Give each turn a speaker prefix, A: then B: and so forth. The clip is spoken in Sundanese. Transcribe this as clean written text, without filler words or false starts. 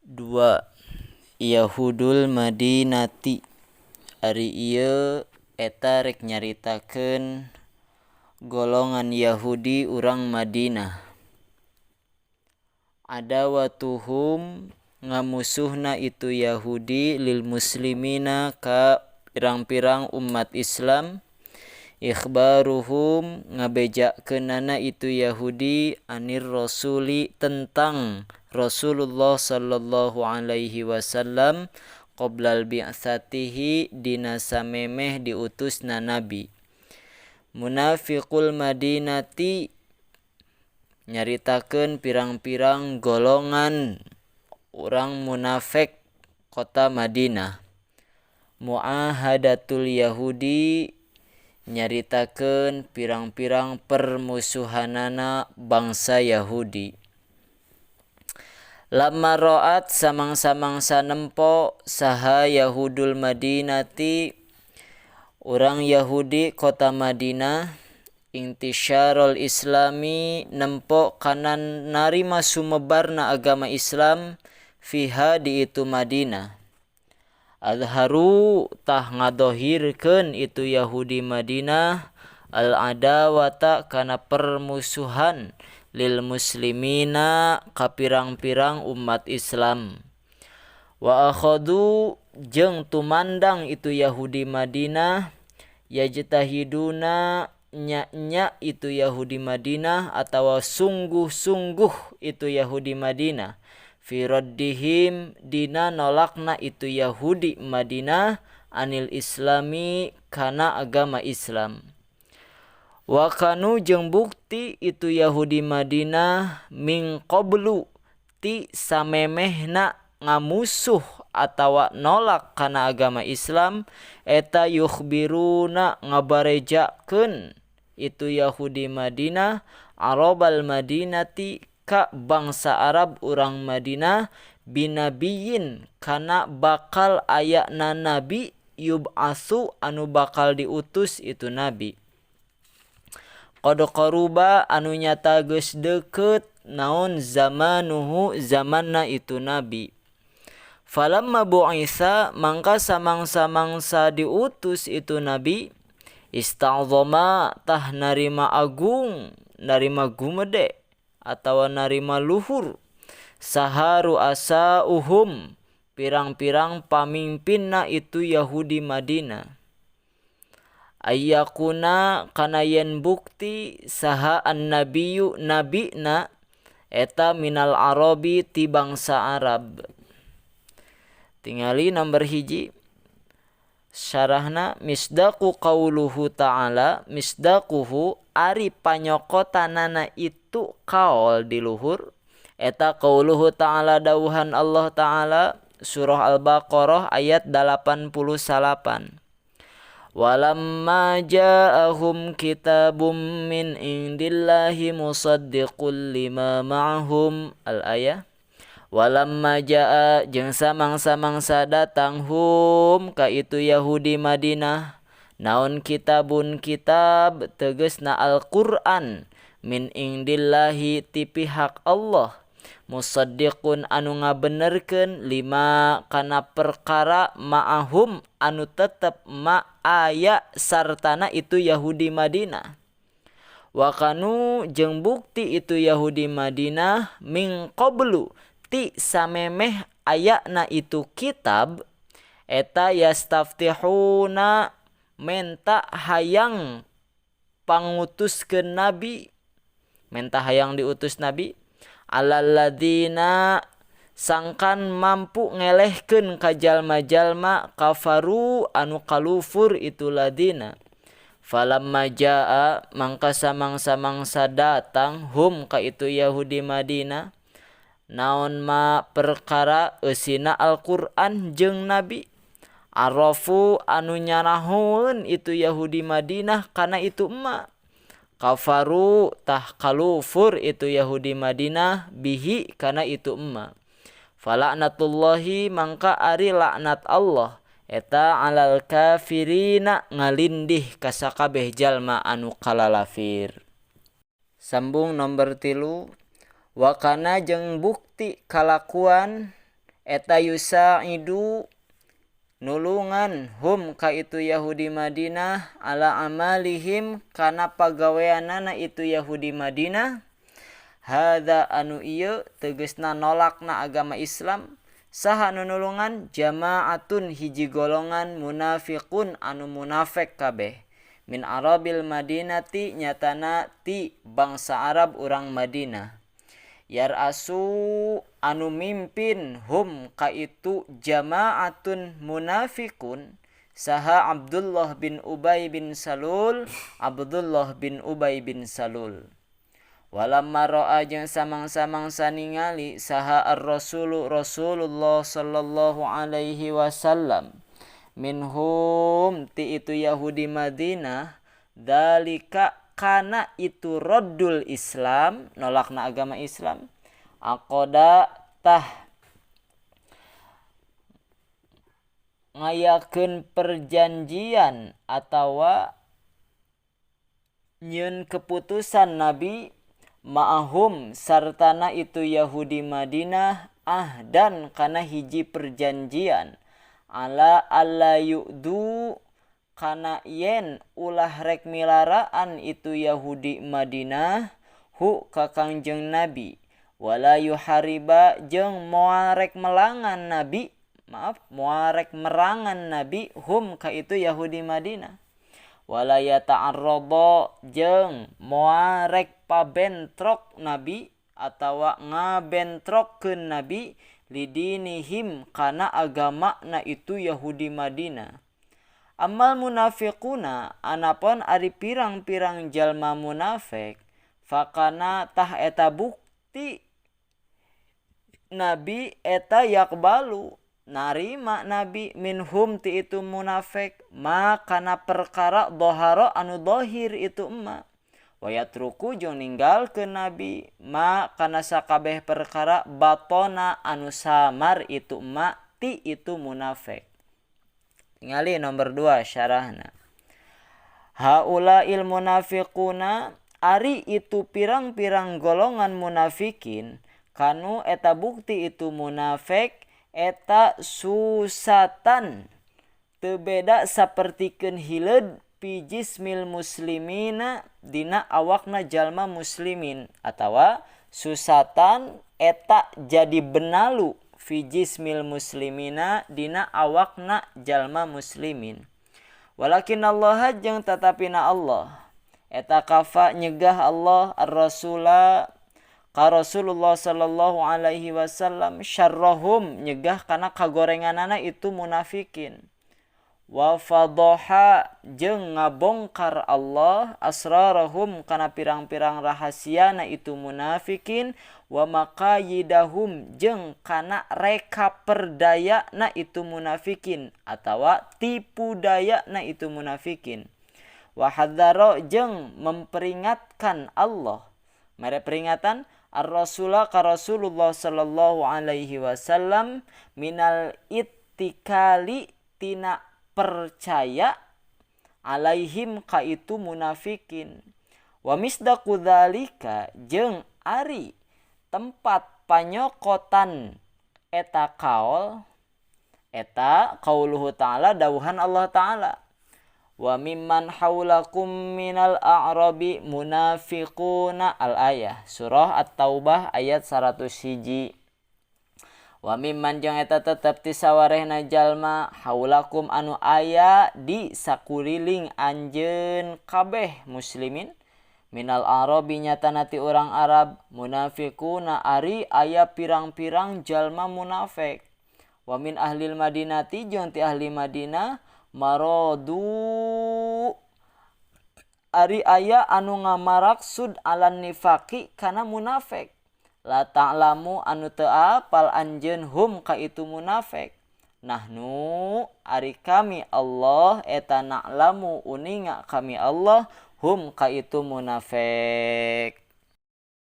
A: 2. Yahudul Madinati. Ari ieu eta rek nyaritakeun golongan Yahudi urang Madinah. Adawatuhum ngamusuhna itu Yahudi lil muslimina ka pirang-pirang umat Islam. Ikhbaruhum ngabejakeunana itu Yahudi anir rasuli tentang Rasulullah sallallahu alaihi wasallam qoblal bi'tsatihi dina samemeh diutusna nabi. Munafiqul Madinati nyaritakeun pirang-pirang golongan urang munafik kota Madinah. Muahadatul Yahudi nyaritakeun pirang-pirang permusuhanana bangsa Yahudi. Lamma ra'at samang-samangsa nempo saha Yahudul Madinati urang Yahudi kota Madinah intisyarul islami nempo kana narima sumebarna agama Islam fiha di itu Madinah. Azharu tah ngadohirkeun itu Yahudi Madinah al adawata kana permusuhan lil muslimina ka pirang-pirang umat Islam. Wa akhadu jeung tumandang itu Yahudi Madinah yajtahiduna nya itu Yahudi Madinah atawa sungguh-sungguh itu Yahudi Madinah fi raddihim dina nolakna itu Yahudi Madinah anil islami kana agama Islam. Wa kanu jeung bukti itu Yahudi Madinah min qablu ti samemehna ngamusuh atawa nolak kana agama Islam eta yukhbiruna ngabarejakeun itu Yahudi Madinah Arabal Madinati ka bangsa Arab urang Madinah binabiyin kana bakal ayana nabi yub'asu anu bakal diutus itu nabi. Qad qaruba anu nyata geus deukeut naon zamanuhu zamanna itu nabi. Falamma bu'isa mangka samang-samangsa diutus itu nabi ista'zama tah narima agung narima gumede atawa narima luhur saharu asauhum pirang-pirang pamimpinna itu Yahudi Madinah. Ayyakuna kana yen bukti saha an-nabiyyu nabina eta minal arabi ti bangsa Arab. Tingali nomor hiji syarahna misdaqu qauluhu ta'ala misdaquhu ari panyokotanana itu kaul di luhur eta qauluhu ta'ala dawuhan Allah ta'ala surah Al-Baqarah ayat 88. Walamma ja'ahum kitabum min indillahi musaddiqul lima ma'ahum al-ayah. Walamma ja'a jeung samang-samangsa datang hum ka itu Yahudi Madinah naon kitabun kitab tegasna Al-Qur'an min indillahi ti pihak Allah musaddiqun anu ngabenerkeun lima kana perkara ma'ahum anu tetep aya sartana itu Yahudi Madinah. Wa kanu jeung bukti itu Yahudi Madinah min qablu ti samemeh ayana itu kitab eta yastaftihuna menta hayang pangutuskeun nabi menta hayang diutus nabi alalladzina sangkan mampu ngelehkeun ka jalma-jalma kafaru anu kalufur itu ladina. Falamma jaa mangka samang-samangsa datang hum ka itu Yahudi Madinah naon ma perkara eusina Al-Qur'an jeung nabi arafu anu nyarahun itu Yahudi Madinah kana itu emma kafaru tah kalufur itu Yahudi Madinah bihi kana itu emma fala'natullahi mangka ari laknat Allah eta alal kafirina ngalindih ka sakabeh jalma anu kalalafir. Sambung nomor 3 Wakana jeung bukti kalakuan eta yusaidu nulungan hum ka itu Yahudi Madinah ala amalihim kana pagaweanana itu Yahudi Madinah. Hadza anu ieu tegasna nolakna agama Islam. Saha anu nulungan jamaatun hiji golongan munafiqun anu munafik kabeh min arabil madinati nyatana ti bangsa Arab urang Madinah. Yar asu anu mimpin hum ka itu jamaatun munafikun saha Abdullah bin Ubay bin Salul. Abdullah bin Ubay bin Salul. Walamma ra'a jeung samang-samangsa ningali saha Rasulullah sallallahu alaihi wasallam minhum ti itu Yahudi Madinah dalika kana itu raddul Islam nolakna agama Islam aqoda tah ngayakeun perjanjian atawa nyieun keputusan Nabi ma'ahum sartana itu Yahudi Madinah dan kana hiji perjanjian ala alla yu'du kana yen ulah rek milaraan itu Yahudi Madinah hu ka Kangjeng Nabi wala yuhariba jeung moal rek merangan Nabi hum ka itu Yahudi Madinah wala yata'arrada jeung moal rek pabentrok Nabi atawa ngabentrokkeun Nabi lidinihim kana agama na itu Yahudi Madinah. Amal munafiquna anapun ari pirang-pirang jalma munafik fakana tah eta bukti Nabi eta yakbalu narima Nabi minhum ti itu munafik ma kana perkara doharo anu dohir itu emma wayatruku jeung ninggalkeun Nabi ma kana sakabeh perkara batona anu samar itu ma ti itu munafik. Tingali nomor 2 syarahna. Haula il munafiquna ari itu pirang-pirang golongan munafikin kanu eta bukti itu munafik eta susatan teu beda sapertikeun hileud fi jismil muslimina dina awakna jalma muslimin atawa susatan eta jadi benalu fi jismil muslimina dina awakna jalma muslimin walakin Allah jeung tatapina Allah eta kafa nyegah Allah ar-rasula ka Rasulullah sallallahu alaihi wasallam syarrahum nyegah kana kagorenganana itu munafikin wa fadhaha jeung ngabongkar Allah asrarahum kana pirang-pirang rahasiana itu munafikin wa maqayidahum jeung kana reka perdayana itu munafikin atawa tipu dayana itu munafikin wa hadzara jeung memperingatkan Allah mere peringatan ar-rasula ka Rasulullah sallallahu alaihi wasallam minal ittikali tina percaya alaihim ka itu munafikin wa misdaqu dzalika jeung ari tempat panyokotan eta kaul eta qauluhu ta'ala dawuhan Allah ta'ala wa mimman haulakum minal a'rabi munafiquna al-ayah surah at-taubah ayat 101. Wa mimman jeung eta tetep ti sawarehna jalma haulakum anu aya di sakuriling anjeun kabeh muslimin minal arabi nyatana ti urang Arab munafiquna ari aya pirang-pirang jalma munafik wa min ahlil madinati jeung ti ahli Madinah maradu ari aya anu ngamaraksud alan nifaqi kana munafik la ta'lamu anu teu apal anjeun hum ka itu munafik nahnu ari kami Allah eta na'lamu uninga kami Allah hum ka itu munafik.